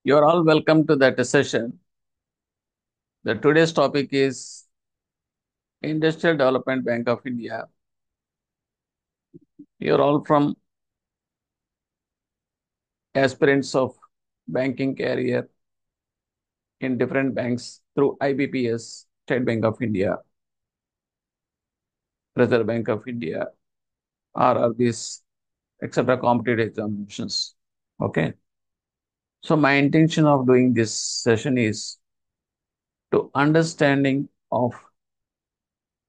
You are all welcome to that session. The today's topic is Industrial Development Bank of India. You are all from aspirants of banking career in different banks through IBPS, State Bank of India, Reserve Bank of India, RRBs, etc. competitive examinations. Okay. So my intention of doing this session is to understanding of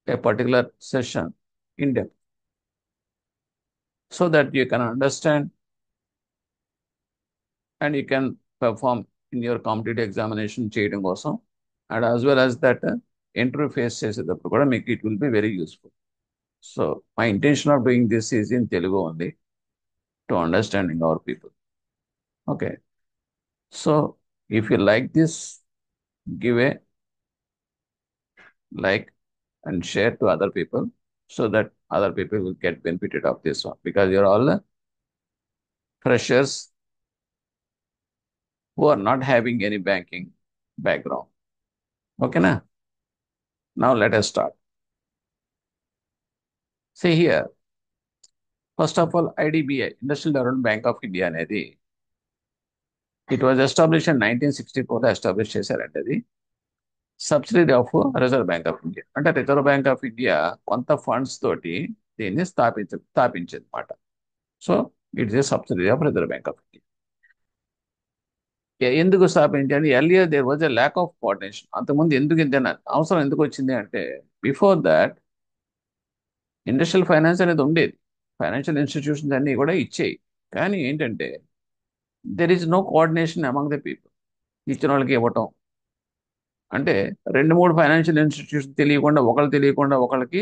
a particular session in depth so that you can understand and you can perform in your competitive examination చేయడం కోసం and as well as that interview face చేసేటప్పుడు కూడా మీకు it will be very useful. So my intention of doing this is in Telugu only to understanding our people. Okay. So if you like this, give a like and share to other people so that other people will get benefited of this one because you're all freshers who are not having any banking background. Okay, na? Now let us start. See here. First of all, IDBI, Industrial Development Bank of India అనేది it was established in 1964 లో establish చేశారంటే అది subsidiary of Reserve Bank of India అంటే Reserve Bank of India కొంత funds తోటి దీన్ని స్థాపించింది అనమాట. So it's a subsidiary of Reserve Bank of India. ఎందుకు స్థాపించాలి? Earlier there was a lack of coordination. అంతకుముందు ఎందుకు ఇంత అవసరం ఎందుకు వచ్చింది అంటే బిఫోర్ దాట్ ఇండస్ట్రియల్ ఫైనాన్స్ అనేది ఉండేది, ఫైనాన్షియల్ ఇన్స్టిట్యూషన్స్ అన్ని కూడా ఇచ్చేయి. కానీ ఏంటంటే there is no coordination among the people. ఇచ్చిన వాళ్ళకి ఇవ్వటం అంటే రెండు మూడు ఫైనాన్షియల్ ఇన్స్టిట్యూషన్ తెలియకుండా ఒకళ్ళకి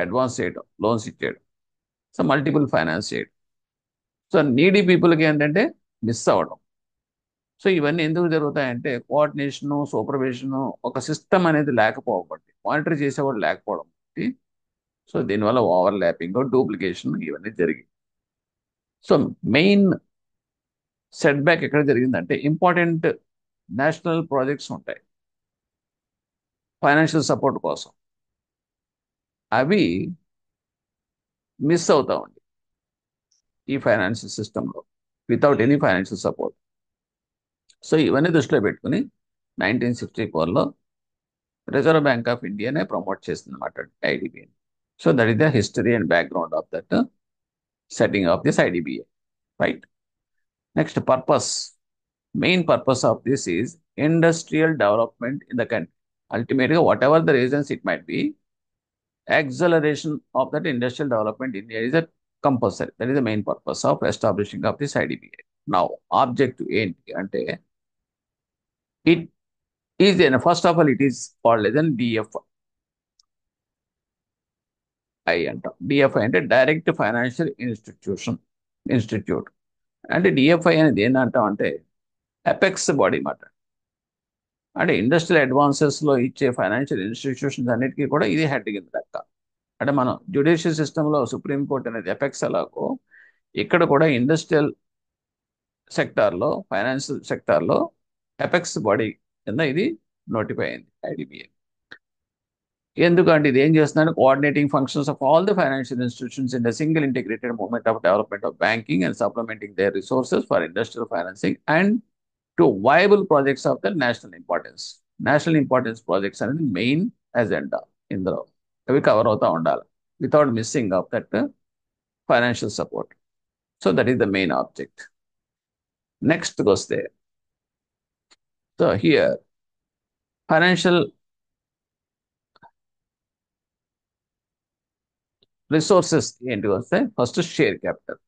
అడ్వాన్స్ చేయడం, లోన్స్ ఇచ్చేయడం, సో మల్టిపుల్ ఫైనాన్స్ చేయడం, సో నీడీ పీపుల్కి ఏంటంటే మిస్ అవ్వడం. సో ఇవన్నీ ఎందుకు జరుగుతాయంటే కోఆర్డినేషను, సూపర్విజను, ఒక సిస్టమ్ అనేది లేకపోవడం బట్టి, మానిటర్ చేసేవాడు లేకపోవడం బట్టి, సో దీనివల్ల ఓవర్ ల్యాపింగ్, డూప్లికేషన్ ఇవన్నీ జరిగాయి. సో మెయిన్ సెట్ బ్యాక్ ఎక్కడ జరిగిందంటే ఇంపార్టెంట్ నేషనల్ ప్రాజెక్ట్స్ ఉంటాయి ఫైనాన్షియల్ సపోర్ట్ కోసం, అవి మిస్ అవుతా ఉంది ఈ ఫైనాన్షియల్ సిస్టంలో without any financial support. So ఇవన్నీ దృష్టిలో పెట్టుకుని 1964లో రిజర్వ్ బ్యాంక్ ఆఫ్ ఇండియానే ప్రమోట్ చేస్తుంది అనమాట IDBI. So that is the history and background of that setting of this IDBI, right? Next purpose, main purpose of this is industrial development in the country. అల్టిమేట్గా whatever the reasons it might be, acceleration of that industrial development in India is a compulsory. That is the main purpose of establishing of this IDBI. Now, objective ఏంటి అంటే it is, first of all, it is called as an DFI అంటాం. DFI అంటే direct financial institute. అంటే DFI అనేది ఏంటంటాం అంటే apex body మాట. అంటే industrial అడ్వాన్సెస్లో ఇచ్చే ఫైనాన్షియల్ ఇన్స్టిట్యూషన్స్ అన్నిటికీ కూడా ఇది హెడ్ కింద లెక్క. అంటే మనం జ్యుడిషియల్ సిస్టంలో సుప్రీంకోర్టు అనేది ఎపెక్స్ ఎలాగో, ఇక్కడ కూడా ఇండస్ట్రియల్ సెక్టార్లో, ఫైనాన్షియల్ సెక్టార్లో ఎపెక్స్ బాడీ కింద ఇది నోటిఫై అయింది ఐడిబిఐ. ఎందుకంటే ఇది ఏం చేస్తుందంటే coordinating functions of all the financial institutions in the single integrated movement of development of banking and supplementing their resources for industrial financing and to viable projects of the national importance. National importance projects అనేది main agenda. ఇందులో అవి cover అవుతూ ఉండాలి without missing of that financial support. So that is the main object. Next వస్తే, so here financial resources ఏంటి వస్తే first share capital.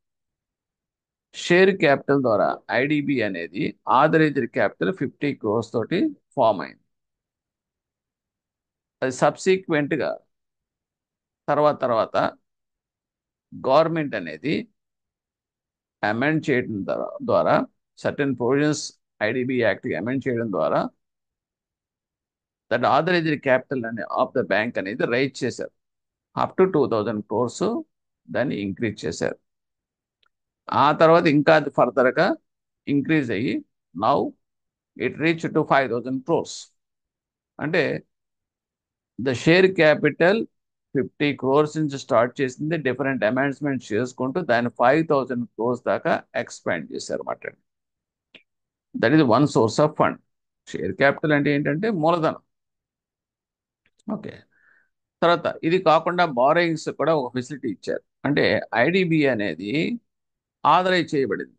Share capital ద్వారా IDB అనేది ఆథరైజ్డ్ క్యాపిటల్ 50 crores తోటి ఫామ్ అయింది. అది సబ్సిక్వెంట్గా తర్వాత గవర్నమెంట్ అనేది అమెండ్ చేయడం ద్వారా certain provisions IDB act amend చేయడం ద్వారా దట్ ఆథరైజ్డ్ క్యాపిటల్ అనే ఆఫ్ ద బ్యాంక్ అనేది రైజ్ చేశారు. అప్ టు 2000 crores దాన్ని ఇంక్రీజ్ చేశారు. ఆ తర్వాత ఇంకా ఫర్దర్గా ఇంక్రీజ్ అయ్యి now it reach to 5,000 crores. అంటే ద షేర్ క్యాపిటల్ 50 crores నుంచి స్టార్ట్ చేసింది, డిఫరెంట్ అమెండ్స్మెంట్స్ చేసుకుంటూ దాన్ని 5,000 crores దాకా ఎక్స్పాండ్ చేశారు అన్నమాట. That is one source of fund. Share capital అంటే ఏంటంటే మూలధనం. ఓకే. తర్వాత ఇది కాకుండా బారోయింగ్స్ కూడా ఒక ఫెసిలిటీ ఇచ్చారు. అంటే ఐడిబి అనేది ఆథరైజ్ చేయబడింది.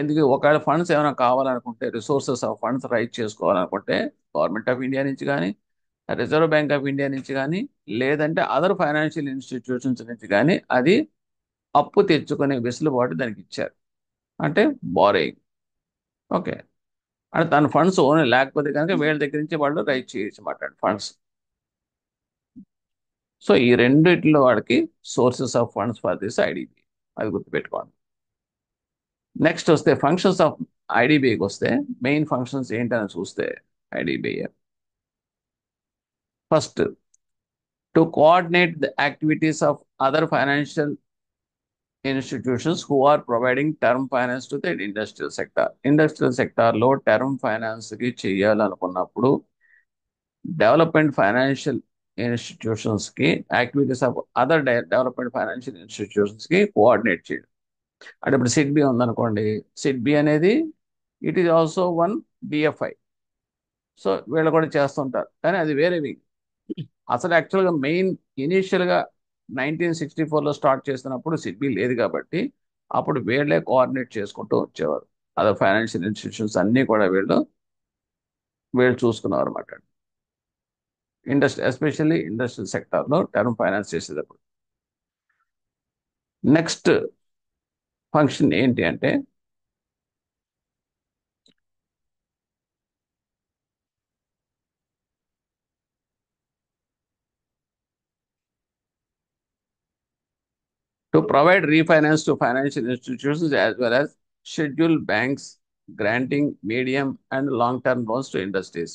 ఎందుకు, ఒకవేళ ఫండ్స్ ఏమైనా కావాలనుకుంటే, రిసోర్సెస్ ఆఫ్ ఫండ్స్ రైజ్ చేసుకోవాలనుకుంటే గవర్నమెంట్ ఆఫ్ ఇండియా నుంచి కానీ, రిజర్వ్ బ్యాంక్ ఆఫ్ ఇండియా నుంచి కానీ, లేదంటే అదర్ ఫైనాన్షియల్ ఇన్స్టిట్యూషన్స్ నుంచి కానీ అది అప్పు తెచ్చుకునే వెసులుబాటు దానికి ఇచ్చారు. అంటే బారోయింగ్. ఓకే. అంటే తన ఫండ్స్ ఓన్లీ లేకపోతే కనుక వీళ్ళ దగ్గర నుంచి వాళ్ళు రైజ్ చేయొచ్చు అన్నమాట ఫండ్స్. సో ఈ రెండిట్లో వాడికి sources of funds for this IDB, అది గుర్తుపెట్టుకోండి. నెక్స్ట్ వస్తే ఫంక్షన్స్ ఆఫ్ ఐడిబికి వస్తే మెయిన్ ఫంక్షన్స్ ఏంటని చూస్తే IDBI first to coordinate the activities of other financial institutions who are providing term finance to the industrial sector. Industrial సెక్టార్లో term ఫైనాన్స్కి చేయాలనుకున్నప్పుడు development financial ఇన్స్టిట్యూషన్స్కి, activities of other development financial ఇన్స్టిట్యూషన్స్కి coordinate చేయడం. అంటే ఇప్పుడు సిడ్బి ఉందనుకోండి, సిడ్బి అనేది it is also one DFI. So వీళ్ళు కూడా చేస్తుంటారు, కానీ అది వేరే వింగ్. అసలు యాక్చువల్గా మెయిన్ ఇనీషియల్గా 1964లో స్టార్ట్ చేస్తున్నప్పుడు సిడ్బి లేదు కాబట్టి అప్పుడు వీళ్ళే కోఆర్డినేట్ చేసుకుంటూ వచ్చేవారు. అదే ఫైనాన్షియల్ ఇన్స్టిట్యూషన్స్ అన్నీ కూడా వీళ్ళు చూసుకున్నారు అనమాట. ఎస్పెషల్లీ ఇండస్ట్రియల్ సెక్టార్లో టర్మ్ ఫైనాన్స్ చేసేటప్పుడు. నెక్స్ట్ ఫంక్షన్ ఏంటి అంటే to provide refinance to financial institutions as well as scheduled banks granting medium and long-term loans to industries.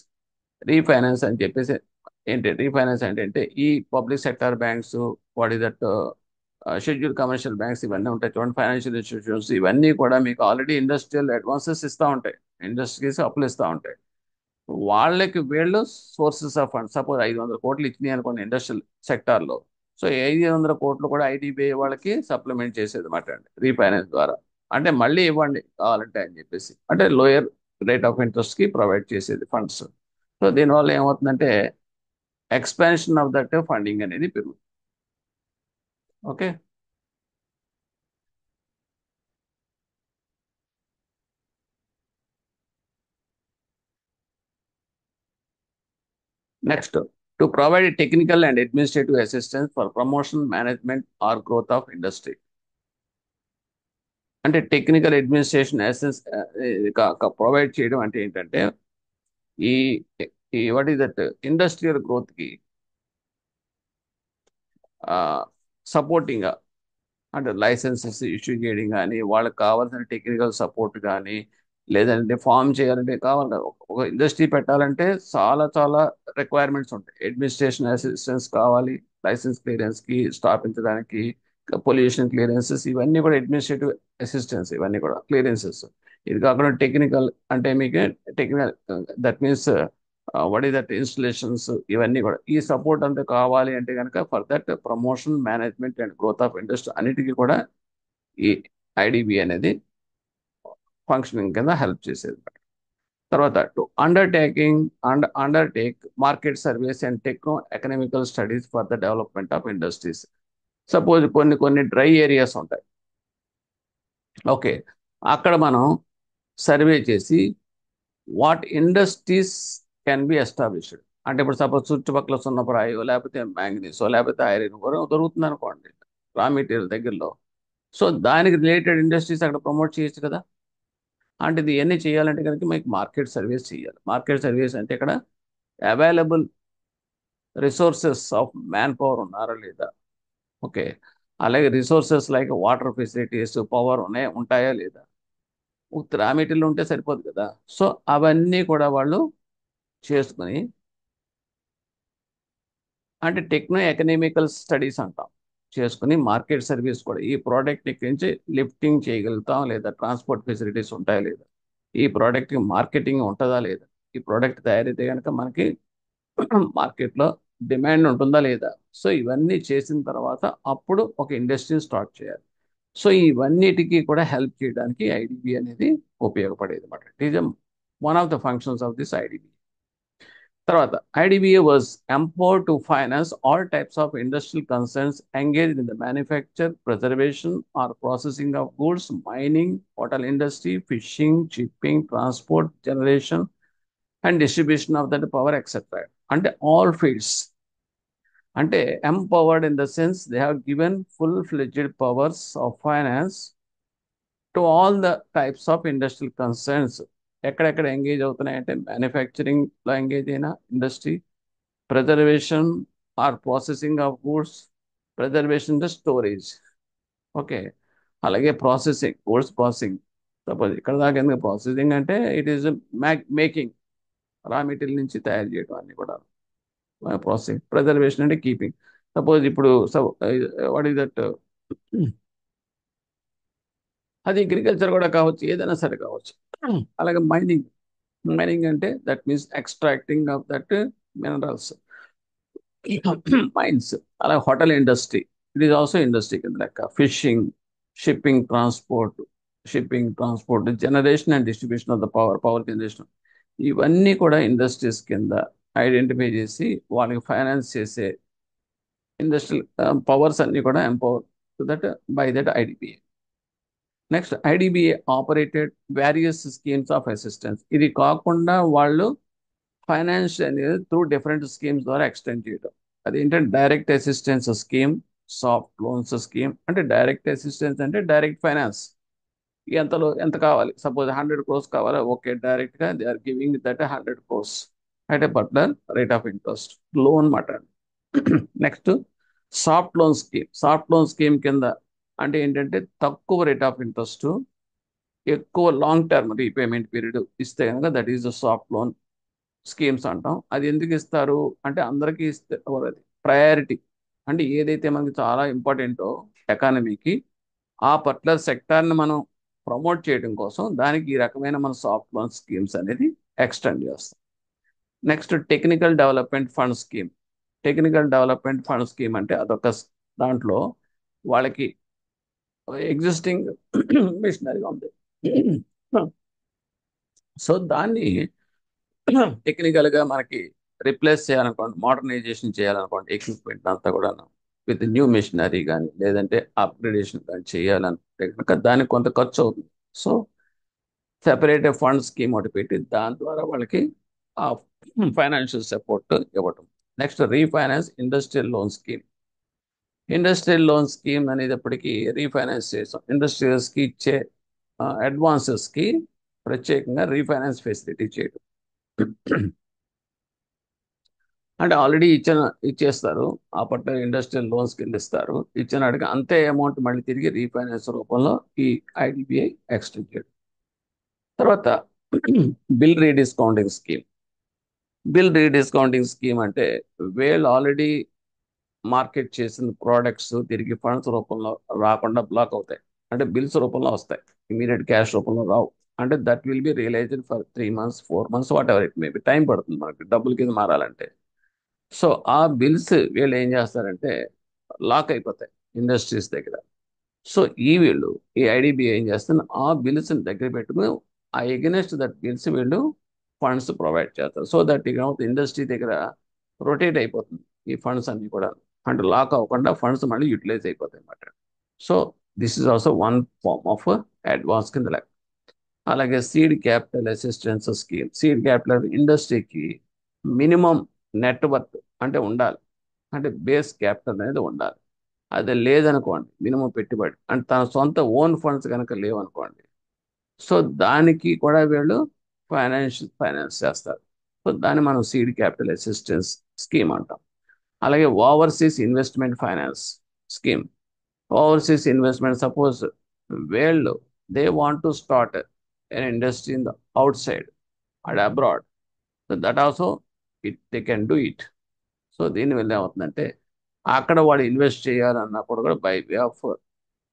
Refinance అని చెప్పేసి ఏంటి, రీఫైనాన్స్ అంటే ఈ public sector banks, what is that, schedule commercial banks, ఇవన్నీ ఉంటాయి చూడండి, ఫైనాన్షియల్ ఇన్స్టిట్యూషన్స్, ఇవన్నీ కూడా మీకు ఆల్రెడీ ఇండస్ట్రియల్ అడ్వాన్సెస్ ఇస్తూ ఉంటాయి, ఇండస్ట్రీస్ అప్పులు ఇస్తూ ఉంటాయి. వాళ్ళకి వీళ్ళు సోర్సెస్ ఆఫ్ ఫండ్, సపోజ్ 500 కోట్లు ఇచ్చినాయి అనుకోండి ఇండస్ట్రియల్ సెక్టార్లో, సో 500 కోట్లు కూడా ఐడిబిఐ వాళ్ళకి సప్లిమెంట్ చేసేది అనమాట అండి రీఫైనాన్స్ ద్వారా. అంటే మళ్ళీ ఇవ్వండి కావాలంటే అని చెప్పేసి, అంటే లోయర్ రేట్ ఆఫ్ ఇంట్రెస్ట్కి ప్రొవైడ్ చేసేది ఫండ్స్. సో దీనివల్ల ఏమవుతుందంటే ఎక్స్పాన్షన్ ఆఫ్ దట్ ఫండింగ్ అనేది పెరుగుతుంది. Okay. Next to provide technical and administrative assistance for promotion, management or growth of industry. అంటే టెక్నికల్ అడ్మినిస్ట్రేషన్ అసిస్టెన్స్ ప్రొవైడ్ చేయడం అంటే ఏంటంటే ఈ ఈ వాట్ ఈస్ దట్ ఇండస్ట్రియల్ గ్రోత్కి సపోర్టింగ్గా, అంటే లైసెన్సెస్ ఇష్యూ చేయడం కానీ, వాళ్ళకి కావాల్సిన టెక్నికల్ సపోర్ట్ కానీ, లేదంటే ఫామ్ చేయాలంటే కావాలి కదా, ఒక ఇండస్ట్రీ పెట్టాలంటే చాలా చాలా రిక్వైర్మెంట్స్ ఉంటాయి. అడ్మినిస్ట్రేషన్ అసిస్టెన్స్ కావాలి, లైసెన్స్ క్లియరెన్స్కి, స్థాపించడానికి, పొల్యూషన్ క్లియరెన్సెస్, ఇవన్నీ కూడా అడ్మినిస్ట్రేటివ్ అసిస్టెన్స్, ఇవన్నీ కూడా క్లియరెన్సెస్. ఇది కాకుండా టెక్నికల్ అంటే మీకు technical, that means what is that installations, ఇవన్నీ కూడా ఈ సపోర్ట్ అంతా కావాలి అంటే కనుక for that promotion, management and growth of industry అన్నిటికీ కూడా ఈ ఐడిబి అనేది ఫంక్షనింగ్ కింద హెల్ప్ చేసేది. తర్వాత to undertake market service and techno economical studies for the development of industries. Suppose కొన్ని డ్రై ఏరియాస్ ఉంటాయి, ఓకే, అక్కడ మనం సర్వే చేసి what industries can be established. అంటే ఇప్పుడు సపోజ్ చుట్టుపక్కల సున్నప్రాయో, లేకపోతే మ్యాంగనీసో, లేకపోతే ఐరన్ దొరుకుతుంది అనుకోండి రా మెటీరియల్ దగ్గరలో, సో దానికి రిలేటెడ్ ఇండస్ట్రీస్ అక్కడ ప్రమోట్ చేయొచ్చు కదా. అంటే ఇది ఎన్ని చేయాలంటే కనుక మీకు మార్కెట్ సర్వీస్ చేయాలి. మార్కెట్ సర్వీస్ అంటే ఇక్కడ available resources of man power ఉన్నారా లేదా, ఓకే, అలాగే resources like water facilities, power ఉంటాయా లేదా, రా మెటీరియల్ ఉంటే సరిపోదు కదా. సో అవన్నీ కూడా వాళ్ళు చేసుకుని, అంటే టెక్నో ఎకనామికల్ స్టడీస్ అంటాం, చేసుకుని మార్కెట్ సర్వీస్ కూడా ఈ ప్రోడక్ట్ నుంచి లిఫ్టింగ్ చేయగలుగుతాం లేదా, ట్రాన్స్పోర్ట్ ఫెసిలిటీస్ ఉంటాయా లేదా, ఈ ప్రోడక్ట్కి మార్కెటింగ్ ఉంటుందా లేదా, ఈ ప్రోడక్ట్ తయారైతే కనుక మనకి మార్కెట్లో డిమాండ్ ఉంటుందా లేదా. సో ఇవన్నీ చేసిన తర్వాత అప్పుడు ఒక ఇండస్ట్రీని స్టార్ట్ చేయాలి. సో ఇవన్నిటికీ కూడా హెల్ప్ చేయడానికి ఐడిబి అనేది ఉపయోగపడేది అనమాట. It is one of the functions of this IDB. తర్వాత IDBA was empowered to finance all types of industrial concerns engaged in the manufacture, preservation, or processing of goods, mining, hotel industry, fishing, shipping, transport, generation, and distribution of that power, etc. And all fields. అంటే empowered in the sense they have given full-fledged powers of finance to all the types of industrial concerns. ఎక్కడెక్కడ engage అవుతున్నాయంటే మ్యానుఫ్యాక్చరింగ్లో engage అయిన industry, preservation or processing of goods, preservation the storage. Okay. అలాగే processing, goods processing. Suppose ఇక్కడ దాకా ఎందుకు processing అంటే it is making, raw material నుంచి తయారు చేయడం అన్ని కూడా ప్రాసెసింగ్. ప్రిజర్వేషన్ అంటే కీపింగ్. సపోజ్ ఇప్పుడు వాట్ ఈస్ దట్, అది అగ్రికల్చర్ కూడా కావచ్చు, ఏదైనా సరే కావచ్చు. అలాగే మైనింగ్, మైనింగ్ అంటే that means extracting of that minerals, mines. అలాగే hotel industry, it is also industry కింద లెక్క. Fishing, shipping, transport, generation and distribution of the power, power generation, ఇవన్నీ కూడా ఇండస్ట్రీస్ కింద ఐడెంటిఫై చేసి వాళ్ళకి ఫైనాన్స్ చేసే ఇండస్ట్రియల్ పవర్స్ అన్ని కూడా empower to that by that IDBI. Next IDBI operated various schemes of assistance. ఇది కాకుండా వాళ్ళు ఫైనాన్స్ అనేది త్రూ డిఫరెంట్ స్కీమ్స్ ద్వారా ఎక్స్టెండ్ చేయడం. అదేంటంటే direct assistance scheme, soft loans scheme. అంటే డైరెక్ట్ అసిస్టెన్స్ అంటే డైరెక్ట్ ఫైనాన్స్, ఎంతలో ఎంత కావాలి, సపోజ్ 100 crores కావాలి, ఓకే, డైరెక్ట్గా they are giving that 100 crores at a particular rate of interest, loan మాట. Next soft loan scheme. Soft loan scheme కింద అంటే ఏంటంటే తక్కువ రేట్ ఆఫ్ ఇంట్రెస్ట్, ఎక్కువ లాంగ్ టర్మ్ రీపేమెంట్ పీరియడ్ ఇస్తే కనుక that is the soft loan schemes అంటాం. అది ఎందుకు ఇస్తారు అంటే అందరికీ ఇస్తే అది ప్రయారిటీ, అంటే ఏదైతే మనకి చాలా ఇంపార్టెంటో ఎకానమీకి, ఆ పర్టికులర్ సెక్టార్ని మనం ప్రమోట్ చేయడం కోసం దానికి ఈ రకమైన మన సాఫ్ట్ లోన్ స్కీమ్స్ అనేది ఎక్స్టెండ్ చేస్తాం. Next technical development fund scheme. Technical development fund scheme అంటే అదొక దాంట్లో వాళ్ళకి ఎగ్జిస్టింగ్ మిషనరీగా ఉంది. సో దాన్ని టెక్నికల్గా మనకి రిప్లేస్ చేయాలనుకోండి, మోడర్నైజేషన్ చేయాలనుకోండి, ఎక్విప్మెంట్ అంతా కూడా విత్ న్యూ మిషనరీ కానీ లేదంటే అప్గ్రేడేషన్ కానీ చేయాలనుకుంటే కనుక దానికి కొంత ఖర్చు అవుతుంది. సో సెపరేట్ ఫండ్ స్కీమ్ ఒకటి పెట్టి దాని ద్వారా వాళ్ళకి ఆ ఫైనాన్షియల్ సపోర్ట్ ఇవ్వటం. Next refinance industrial loan scheme. Industrial loan scheme అనేటప్పటికీ రీఫైనాన్స్ చేసాం, ఇండస్ట్రియల్స్కి ఇచ్చే అడ్వాన్సెస్కి ప్రత్యేకంగా రీఫైనాన్స్ ఫెసిలిటీ చేయడం. అంటే ఆల్రెడీ ఇచ్చేస్తారు, ఆ పర్టికులర్ ఇండస్ట్రియల్ లోన్స్ కింద ఇస్తారు, ఇచ్చినట్టుగా అంతే అమౌంట్ మళ్ళీ తిరిగి రీఫైనాన్స్ రూపంలో ఈ ఐడిబిఐ ఎక్స్టెండ్ చేయడం. తర్వాత బిల్ రీడిస్కౌంటింగ్ స్కీమ్. బిల్ రీడిస్కౌంటింగ్ స్కీమ్ అంటే వీళ్ళు ఆల్రెడీ మార్కెట్ చేసిన ప్రోడక్ట్స్ తిరిగి ఫండ్స్ రూపంలో రాకుండా బ్లాక్ అవుతాయి, అంటే బిల్స్ రూపంలో వస్తాయి, ఇమీడియట్ క్యాష్ రూపంలో రావు. అంటే that will be realised for 3 months 4 months whatever it maybe, time పడుతుంది మనకి డబ్బుల కింద మారాలంటే. సో ఆ బిల్స్ వీళ్ళు ఏం చేస్తారంటే లాక్ అయిపోతాయి ఇండస్ట్రీస్ దగ్గర. సో వీళ్ళు ఈ ఐడిబిఐ ఏం చేస్తుంది, ఆ బిల్స్ దగ్గర పెట్టుకుని ఆ ఎగెనెస్ట్ దట్ బిల్స్ వీళ్ళు ఫండ్స్ ప్రొవైడ్ చేస్తారు. సో దట్ ఇక ఇండస్ట్రీ దగ్గర రొటేట్ అయిపోతుంది ఈ ఫండ్స్ అన్ని కూడా, అంటే లాక్ అవ్వకుండా ఫండ్స్ మళ్ళీ యూటిలైజ్ అయిపోతాయి అన్నమాట. So this is also one form of advance కింద లెక్క. అలాగే seed capital assistance scheme. Seed capital ఇండస్ట్రీకి మినిమం నెట్వర్క్ అంటే ఉండాలి, అంటే బేస్ క్యాపిటల్ అనేది ఉండాలి. అది లేదనుకోండి, మినిమం పెట్టుబడి అంటే తన సొంత ఓన్ ఫండ్స్ కనుక లేవనుకోండి, సో దానికి కూడా వీళ్ళు ఫైనాన్స్ చేస్తారు. సో దాన్ని మనం సీడ్ క్యాపిటల్ అసిస్టెన్స్ స్కీమ్ అంటాం. అలాగే overseas investment finance scheme. Overseas investment, suppose వీళ్ళు they want to start an industry in the outside and abroad, so that also they can do it. So దీనివల్ల ఏమవుతుందంటే అక్కడ వాడు invest చేయాలన్నప్పుడు కూడా by way of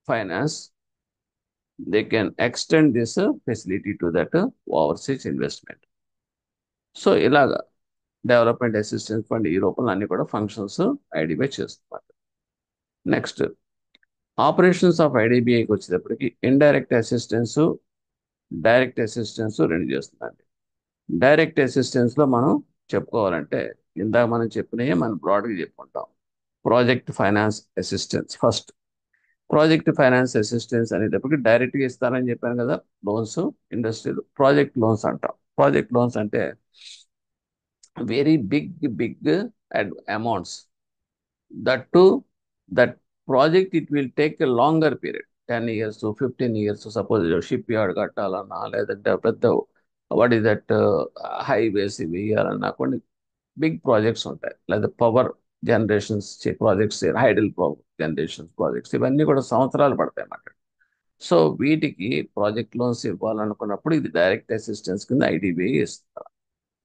finance they can extend this facility to that overseas investment. So ఇలాగా development assistance fund ఈ రూపంలో అన్ని కూడా ఫంక్షన్స్ ఐడిబిఐ చేస్తున్నారు. నెక్స్ట్ ఆపరేషన్స్ ఆఫ్ ఐడిబిఐకి వచ్చేటప్పటికి ఇండైరెక్ట్ అసిస్టెన్స్, డైరెక్ట్ అసిస్టెన్స్ రెండు చేస్తుందండి. డైరెక్ట్ అసిస్టెన్స్లో మనం చెప్పుకోవాలంటే ఇందాక మనం చెప్పినవి మనం బ్రాడ్గా చెప్పుకుంటాం. Project finance assistance first. Project finance assistance అనేటప్పటికి డైరెక్ట్గా ఇస్తారని చెప్పాను కదా, లోన్స్ ఇండస్ట్రీలో ప్రాజెక్ట్ లోన్స్ అంటాం. ప్రాజెక్ట్ లోన్స్ అంటే very big amounts, that to that project it will take a longer period, 10 years 15 years. Suppose ship yard కట్టాలన్నా, లేదంటే పెద్ద వాట్ ఈస్ దట్ హైవేస్ వేయాలన్నా కొన్ని బిగ్ ప్రాజెక్ట్స్ ఉంటాయి, లేదా power generations projects, hydel power generations projects, ఇవన్నీ కూడా సంవత్సరాలు పడతాయి అన్నమాట. సో వీటికి ప్రాజెక్ట్ లోన్స్ ఇవ్వాలనుకున్నప్పుడు ఇది డైరెక్ట్ అసిస్టెన్స్ కింద ఐడిబిఐ ఇస్తారు.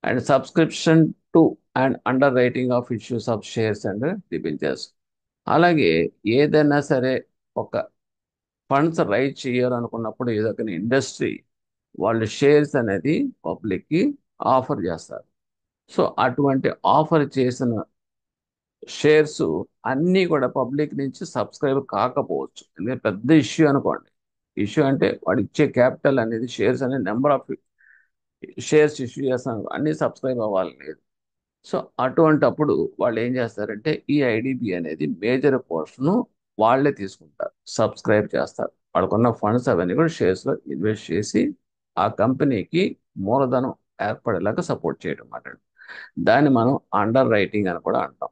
And subscription to and under writing of issues of shares and debentures. అలాగే ఏదైనా సరే ఒక ఫండ్స్ రైజ్ చేయాలనుకున్నప్పుడు ఏదో ఒక ఇండస్ట్రీ వాళ్ళు షేర్స్ అనేది పబ్లిక్కి ఆఫర్ చేస్తారు. సో అటువంటి ఆఫర్ చేసిన షేర్స్ అన్నీ కూడా పబ్లిక్ నుంచి సబ్స్క్రైబ్ కాకపోవచ్చు. ఎందుకంటే పెద్ద ఇష్యూ అనుకోండి. ఇష్యూ అంటే వాడు ఇచ్చే క్యాపిటల్ అనేది, షేర్స్ అనే నెంబర్ ఆఫ్ షేర్స్ ఇష్యూ చేస్తాను అన్నీ సబ్స్క్రైబ్ అవ్వాలి లేదు. సో అటువంటప్పుడు వాళ్ళు ఏం చేస్తారంటే ఈ ఐడిబి అనేది మేజర్ పోర్షన్ వాళ్ళే తీసుకుంటారు, సబ్స్క్రైబ్ చేస్తారు. వాళ్ళకున్న ఫండ్స్ అవన్నీ కూడా షేర్స్లో ఇన్వెస్ట్ చేసి ఆ కంపెనీకి మూలధనం ఏర్పడేలాగా సపోర్ట్ చేయడం అన్నమాట. దాన్ని మనం అండర్ రైటింగ్ అని కూడా అంటాం.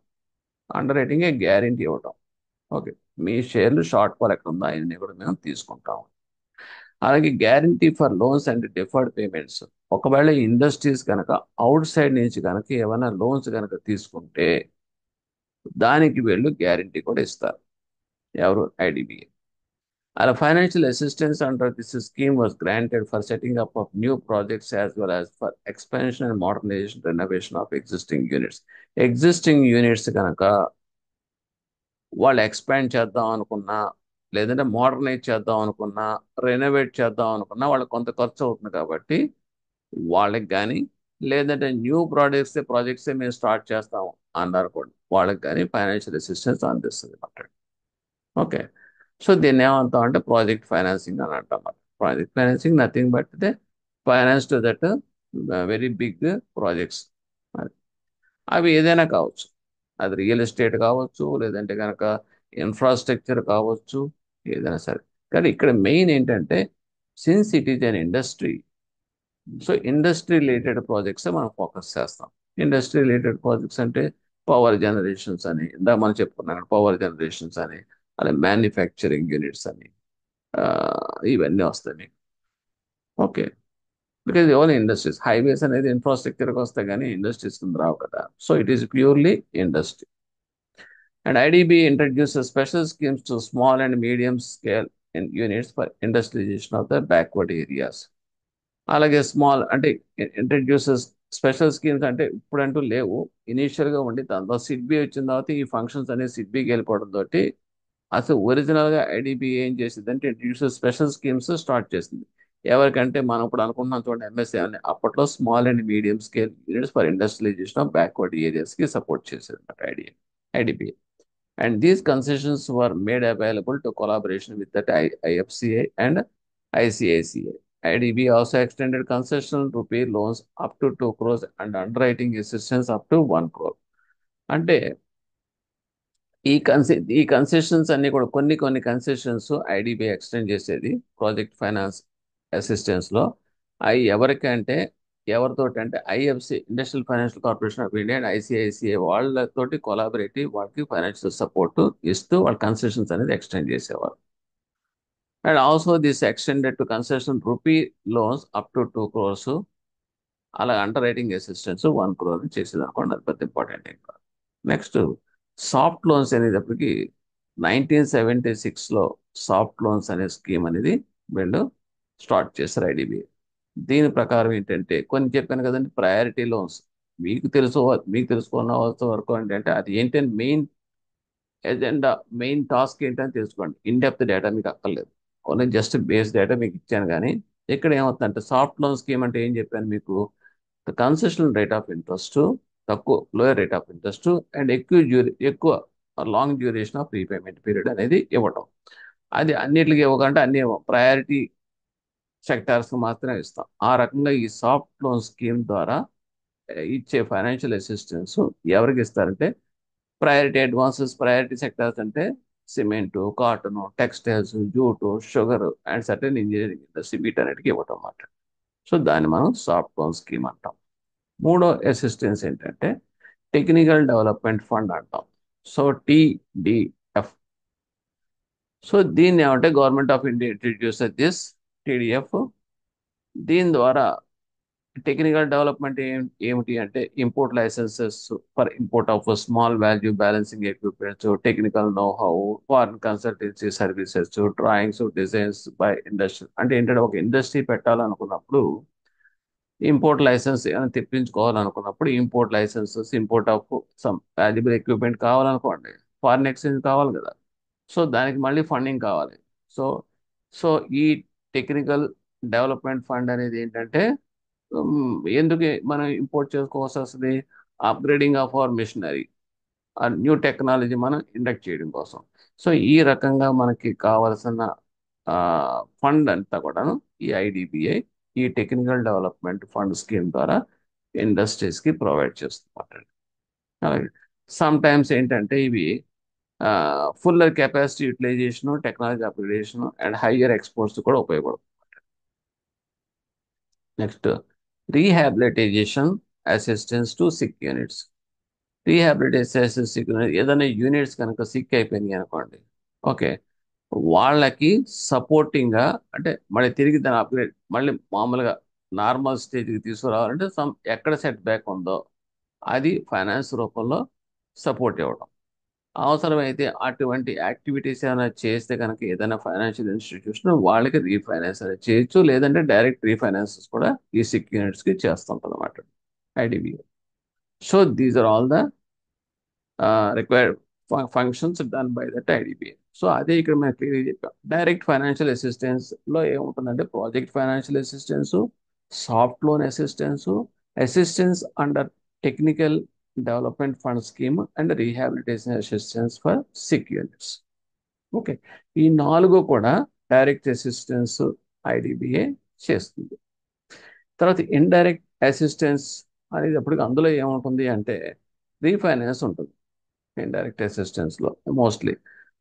అండర్ రైటింగే గ్యారెంటీ ఇవ్వటం. ఓకే, మీ షేర్లు షార్ట్ ఫాల్ ఎక్కడ ఉందో అవన్నీ కూడా మేము తీసుకుంటాం. అలాగే guarantee for loans and deferred payments. ఒకవేళ ఇండస్ట్రీస్ కనుక అవుట్ సైడ్ నుంచి కనుక ఏమైనా లోన్స్ కనుక తీసుకుంటే దానికి వీళ్ళు గ్యారంటీ కూడా ఇస్తారు, ఎవరు, ఐడిబిఐ. అలా financial assistance under this scheme was granted for setting up of new projects as well as for expansion and modernisation renovation of existing units. Existing units కనుక వాళ్ళు ఎక్స్పాండ్ చేద్దాం అనుకున్నా, లేదంటే మోడర్నైజ్ చేద్దాం అనుకున్నా, రెనోవేట్ చేద్దాం అనుకున్నా వాళ్ళకి కొంత ఖర్చు అవుతుంది కాబట్టి వాళ్ళకి కానీ, లేదంటే న్యూ ప్రాజెక్ట్సే మేము స్టార్ట్ చేస్తాం అన్నారు కూడా, వాళ్ళకి కానీ ఫైనాన్షియల్ అసిస్టెన్స్ అందిస్తుంది అన్నమాట. ఓకే, సో దీన్ని ఏమంటాం అంటే ప్రాజెక్ట్ ఫైనాన్సింగ్ అని అంటాం అన్నమాట. Project financing nothing but they finance to that very big projects. అవి ఏదైనా కావచ్చు, అది రియల్ ఎస్టేట్ కావచ్చు, లేదంటే కనుక ఇన్ఫ్రాస్ట్రక్చర్ కావచ్చు, ఏదైనా సరే. కానీ ఇక్కడ మెయిన్ ఏంటంటే since it is an industry, so industry related projects మనం ఫోకస్ చేస్తాం. ఇండస్ట్రీ రిలేటెడ్ ప్రాజెక్ట్స్ అంటే పవర్ జనరేషన్స్ అని ఇందాక మనం చెప్పుకున్నాం, పవర్ జనరేషన్స్ అని, అలాగే మ్యానుఫ్యాక్చరింగ్ యూనిట్స్ అని, ఆ, ఇవన్నీ వస్తాయి మీకు. Okay, because only industries, highways అనేది ఇన్ఫ్రాస్ట్రక్చర్కి వస్తాయి కానీ ఇండస్ట్రీస్ కింద రావు కదా. So it is purely industry. And IDB introduces special schemes to small and medium scale in units for industrialization of the backward areas. అలాగే స్మాల్ అంటే ఇంట్రడ్యూసెస్ స్పెషల్ స్కీమ్స్ అంటే ఇప్పుడంటూ లేవు, ఇనీషియల్గా ఉండి దాని తర్వాత సిడ్బీ వచ్చిన తర్వాత ఈ ఫంక్షన్స్ అనేది సిడ్బీకి వెళ్ళిపోవడం తోటి అసలు ఒరిజినల్గా ఐడిబి ఏం చేసింది అంటే ఇంట్రడ్యూసెస్ స్పెషల్ స్కీమ్స్ స్టార్ట్ చేసింది. ఎవరికంటే మనం ఇప్పుడు అనుకుంటున్నాం చూడండి ఎంఎస్ఏ అని, అప్పట్లో small and medium scale units for industrialisation of backward ఏరియాస్కి సపోర్ట్ చేసేది అనమాట IDBI. And these concessions were made available to collaboration with that IFCA and ICICI. IDB also extended concessional rupee loans up to 2 crores and underwriting assistance up to 1 crore. అంటే ఈ concessions అన్ని కూడా కొన్ని concessions IDB extend చేసేది project finance అసిస్టెన్స్లో. అవి ఎవరికంటే ఎవరితోటి అంటే IFC, industrial financial corporation of India and ICICI వాళ్ళతోటి కొలాబరేటివ్ వాళ్ళకి ఫైనాన్షియల్ సపోర్ట్ ఇస్తూ వాళ్ళ కన్సెషన్స్ అనేది ఎక్స్టెండ్ చేసేవారు. And also this extended to concession rupee loans up to 2 crores. అలా అండర్ రైటింగ్ అసిస్టెన్స్ 1 crore చేసేది అనుకోండి, అది పెద్ద ఇంపార్టెంట్ ఏం కాదు. నెక్స్ట్ సాఫ్ట్ లోన్స్ అనేటప్పటికి 1976లో సాఫ్ట్ లోన్స్ అనే స్కీమ్ అనేది వీళ్ళు స్టార్ట్ చేశారు ఐడిబిఐ. దీని ప్రకారం ఏంటంటే కొన్ని చెప్పాను కదండి, ప్రయారిటీ లోన్స్. మీకు తెలుసుకున్న వరకు ఏంటంటే అది ఏంటంటే మెయిన్ ఎజెండా, మెయిన్ టాస్క్ ఏంటని తెలుసుకోండి. ఇన్ డెప్త్ డేటా మీకు అక్కర్లేదు, ఓన్లీ జస్ట్ బేస్ డేటా మీకు ఇచ్చాను కానీ ఇక్కడ ఏమవుతుందంటే సాఫ్ట్ లోన్ స్కీమ్ అంటే ఏం చెప్పాను మీకు, కన్సెషనల్ రేట్ ఆఫ్ ఇంట్రెస్ట్ తక్కువ, lower rate of interest and ఎక్కువ long duration of repayment period అనేది ఇవ్వటం. అది అన్నిటికీ ఇవ్వకంటే అన్ని ప్రయారిటీ సెక్టార్స్ మాత్రమే ఇస్తాం. ఆ రకంగా ఈ సాఫ్ట్ లోన్ స్కీమ్ ద్వారా ఇచ్చే ఫైనాన్షియల్ అసిస్టెన్స్ ఎవరికి ఇస్తారంటే ప్రయారిటీ అడ్వాన్సెస్. ప్రయారిటీ సెక్టార్స్ అంటే cement, cotton, textiles, jute, sugar and certain engineering industry, వీటన్నిటికీ ఇవ్వటం అన్నమాట. సో దాన్ని మనం సాఫ్ట్ లోన్ స్కీమ్ అంటాం. మూడో అసిస్టెన్స్ ఏంటంటే టెక్నికల్ డెవలప్మెంట్ ఫండ్ అంటాం. So TDF. సో దీన్ని ఏమంటే government of India introduce this TDF. దీని ద్వారా టెక్నికల్ డెవలప్మెంట్ ఏమిటి అంటే import licences for import of small value balancing equipments, technical knowhow, foreign consultancy services, drawings, designs by industry. అంటే ఏంటంటే ఒక ఇండస్ట్రీ పెట్టాలనుకున్నప్పుడు ఇంపోర్ట్ లైసెన్స్ ఏమైనా తెప్పించుకోవాలనుకున్నప్పుడు import licences, import of some valuable equipment కావాలనుకోండి, ఫారిన్ ఎక్స్చేంజ్ కావాలి కదా. సో దానికి మళ్ళీ ఫండింగ్ కావాలి. సో సో ఈ టెక్నికల్ డెవలప్మెంట్ ఫండ్ అనేది ఏంటంటే ఎందుకు మనం ఇంపోర్ట్ చేసుకోవాల్సి వస్తుంది, upgrading of our machinery, new technology మనం ఇండక్ట్ చేయడం కోసం. సో ఈ రకంగా మనకి కావలసిన ఫండ్ అంతా కూడాను ఈ ఐడిబిఐ ఈ టెక్నికల్ డెవలప్మెంట్ ఫండ్ స్కీమ్ ద్వారా ఇండస్ట్రీస్కి ప్రొవైడ్ చేస్తున్నమాట. అలాగే సమ్ టైమ్స్ ఏంటంటే ఇవి fuller capacity utilisation, technology upgradation and higher exports కూడా ఉపయోగపడుతుంది. Next rehabilitization assistance to sick units. Rehabilitation sick ఏదైనా యూనిట్స్ కనుక సిక్ అయిపోయినాయి అనుకోండి, ఓకే, వాళ్ళకి సపోర్టింగ్గా అంటే మళ్ళీ తిరిగి దాన్ని అప్గ్రేడ్ మళ్ళీ మామూలుగా నార్మల్ స్టేజ్కి తీసుకురావాలంటే ఎక్కడ సెట్ బ్యాక్ ఉందో అది ఫైనాన్స్ రూపంలో సపోర్ట్ ఇవ్వడం. అవసరమైతే అటువంటి యాక్టివిటీస్ ఏమైనా చేస్తే కనుక ఏదైనా ఫైనాన్షియల్ ఇన్స్టిట్యూషన్ వాళ్ళకి రీఫైనాన్స్ అనేది చేయొచ్చు, లేదంటే డైరెక్ట్ రీఫైనాన్సెస్ కూడా ఈ సిక్ యూనిట్స్కి చేస్తుంటుంది అన్నమాట IDBI. So these are all the required functions done by that IDBI. So అదే ఇక్కడ మేము క్లియర్గా చెప్పాం. డైరెక్ట్ ఫైనాన్షియల్ అసిస్టెన్స్లో ఏముంటుందంటే project financial assistance, soft loan assistance, assistance under technical development fund scheme and rehabilitation assistance for sick units. Okay, ఈ నాలుగు కూడా డైరెక్ట్ అసిస్టెన్స్ ఐడిబిఐ చేస్తుంది. తర్వాత ఇండైరెక్ట్ అసిస్టెన్స్ అనేది అప్పటికి అందులో ఏముంటుంది అంటే రీఫైనాన్స్ ఉంటుంది. ఇండైరెక్ట్ అసిస్టెన్స్లో mostly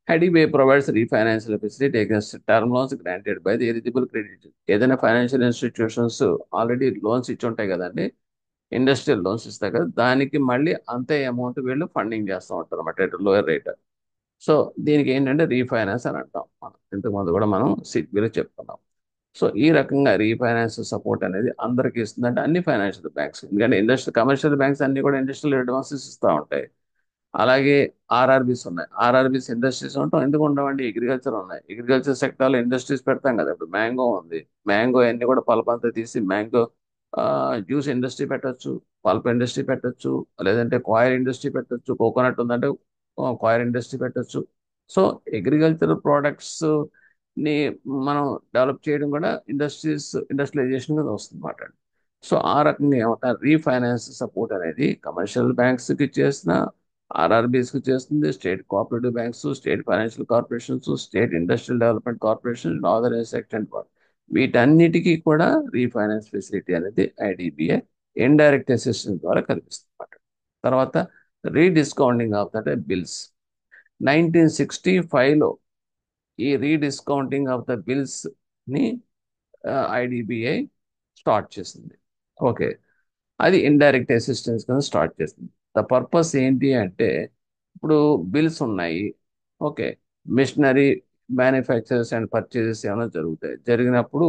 IDBI provides refinancial facility against term loans granted by the eligible credit. ఏదైనా ఫైనాన్షియల్ ఇన్స్టిట్యూషన్స్ ఆల్రెడీ లోన్స్ ఇచ్చి ఉంటాయి కదండి, ఇండస్ట్రియల్ లోన్స్ ఇస్తాయి కదా, దానికి మళ్ళీ అంతే అమౌంట్ వీళ్ళు ఫండింగ్ చేస్తూ ఉంటారు అన్నమాట, లోయర్ రేట్. సో దీనికి ఏంటంటే రీఫైనాన్స్ అని అంటాం. ఇంతకుముందు కూడా మనం సిడ్బీలో చెప్పుకున్నాం. సో ఈ రకంగా రీఫైనాన్స్ సపోర్ట్ అనేది అందరికీ ఇస్తుందంటే అన్ని ఫైనాన్షియల్ బ్యాంక్స్, ఎందుకంటే కమర్షియల్ బ్యాంక్స్ అన్ని కూడా ఇండస్ట్రియల్ అడ్వాన్సెస్ ఇస్తూ ఉంటాయి. అలాగే ఆర్ఆర్బీస్ ఉన్నాయి, ఆర్ఆర్బీస్ ఇండస్ట్రీస్ ఉంటాం, ఎందుకు ఉండవండి, అగ్రికల్చర్ ఉన్నాయి, అగ్రికల్చర్ సెక్టార్లో ఇండస్ట్రీస్ పెడతాం కదా. ఇప్పుడు మ్యాంగో ఉంది, మ్యాంగో అన్ని కూడా పల్పంతా తీసి మ్యాంగో జ్యూస్ ఇండస్ట్రీ పెట్టచ్చు, పల్ప్ ఇండస్ట్రీ పెట్టచ్చు, లేదంటే కాయిల్ ఇండస్ట్రీ పెట్టచ్చు, కోకోనట్ ఉందంటే కాయిల్ ఇండస్ట్రీ పెట్టచ్చు. సో అగ్రికల్చర్ ప్రోడక్ట్స్ ని మనం డెవలప్ చేయడం కూడా ఇండస్ట్రియలైజేషన్ కింద వస్తుంది అన్నమాట. సో ఆ రకంగా ఏమంటారు, రీఫైనాన్స్ సపోర్ట్ అనేది కమర్షియల్ బ్యాంక్స్కి చేసిన, ఆర్ఆర్బీస్కి చేస్తుంది, state cooperative banks, state financial corporations, state industrial development corporation, authorise section, వీటన్నిటికీ కూడా రీఫైనాన్స్ ఫెసిలిటీ అనేది ఐడిబిఐ ఇండైరెక్ట్ అసిస్టెన్స్ ద్వారా కల్పిస్తుంది. తర్వాత రీడిస్కౌంటింగ్ ఆఫ్ దట్ బిల్స్. 1965లో ఈ రీడిస్కౌంటింగ్ ఆఫ్ ద బిల్స్ ని ఐడిబిఐ స్టార్ట్ చేసింది. ఓకే, అది ఇండైరెక్ట్ అసిస్టెన్స్ కింద స్టార్ట్ చేసింది. ద పర్పస్ ఏంటి అంటే ఇప్పుడు బిల్స్ ఉన్నాయి, okay, machinery manufacturers and purchases ఏమైనా జరిగినప్పుడు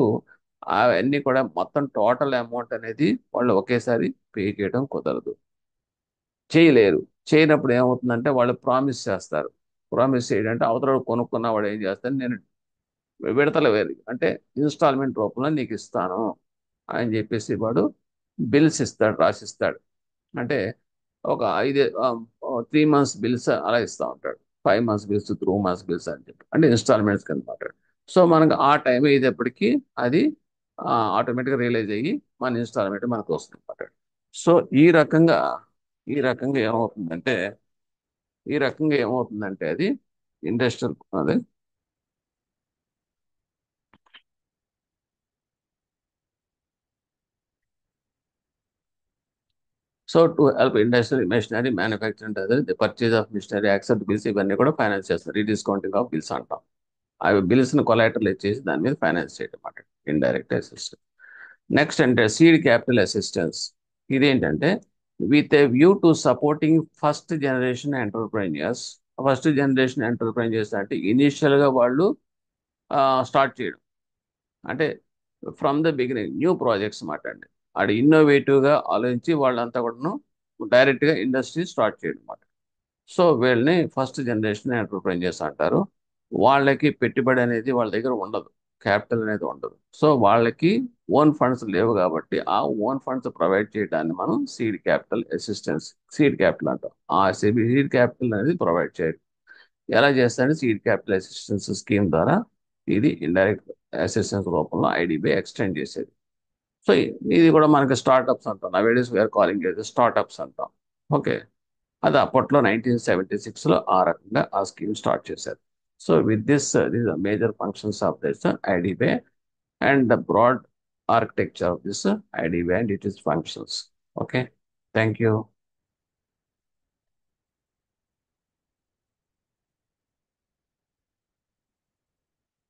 అవన్నీ కూడా మొత్తం టోటల్ అమౌంట్ అనేది వాళ్ళు ఒకేసారి పే చేయడం కుదరదు, చేయలేరు. చేయనప్పుడు ఏమవుతుందంటే వాళ్ళు ప్రామిస్ చేస్తారు. ప్రామిస్ చేయడంటే అవతల కొనుక్కున్న వాడు ఏం చేస్తాడు, నేను విడతల వేరు అంటే ఇన్స్టాల్మెంట్ రూపంలో నీకు ఇస్తాను అని చెప్పేసి వాడు బిల్స్ ఇస్తాడు, రాసిస్తాడు. అంటే ఒక 3 months బిల్స్ అలా ఇస్తూ ఉంటాడు, 5 months బిల్స్, 3 months బిల్స్ అని చెప్పి, అంటే ఇన్స్టాల్మెంట్స్ కింద మాట్లాడు. సో మనకు ఆ టైం అయ్యేటప్పటికి అది ఆటోమేటిక్గా రియలైజ్ అయ్యి మన ఇన్స్టాల్మెంట్ మనకు వస్తుంది అన్నమాట. సో ఈ రకంగా ఏమవుతుందంటే అది ఇండస్ట్రియల్ అదే. So to help industrial machinery manufacturing అదే the purchase of machinery accept bills ఇవన్నీ కూడా ఫైనాన్స్ చేస్తారు. రీడిస్కౌంటింగ్ ఆఫ్ బిల్స్ అంటాం. అవి బిల్స్ని కొలాటరల్ ఇచ్చేసి దాని మీద ఫైనాన్స్ చేయడం అన్నమాట. Indirect assistance. నెక్స్ట్ అంటే సీడ్ క్యాపిటల్ అసిస్టెన్స్. ఇదేంటంటే with a view to supporting first generation entrepreneurs. First generation entrepreneurs అంటే ఇనీషియల్గా వాళ్ళు స్టార్ట్ చేయడం అంటే from the beginning new projects మాట్లాడండి. అది ఇన్నోవేటివ్గా ఆలోచించి వాళ్ళంతా కూడాను డైరెక్ట్గా ఇండస్ట్రీ స్టార్ట్ చేయడం అన్నమాట. సో వీళ్ళని ఫస్ట్ జనరేషన్ ఎంటర్ప్రైజెస్ అంటారు. వాళ్ళకి పెట్టుబడి అనేది వాళ్ళ దగ్గర ఉండదు. క్యాపిటల్ అనేది ఉండదు. సో వాళ్ళకి ఓన్ ఫండ్స్ లేవు కాబట్టి ఆ ఓన్ ఫండ్స్ ప్రొవైడ్ చేయడాన్ని మనం seed capital assistance, seed capital అంటాం. ఆ సీడ్ క్యాపిటల్ అనేది ప్రొవైడ్ చేయాలి. ఎలా చేస్తారంటే సీడ్ క్యాపిటల్ అసిస్టెన్స్ స్కీమ్ ద్వారా ఇది ఇండైరెక్ట్ అసిస్టెన్స్ రూపంలో ఐడిబిఐ ఎక్స్టెండ్ చేసేది. సో ఇది కూడా మనకి స్టార్టప్స్ అంటాం. Nowadays we're calling it startups అంటాం. ఓకే. అది అప్పట్లో 1976లో ఆ రకంగా ఆ స్కీమ్ స్టార్ట్ చేశారు. So with this major functions of this IDBI and the broad architecture of this IDBI and it is functions. Okay. Thank you.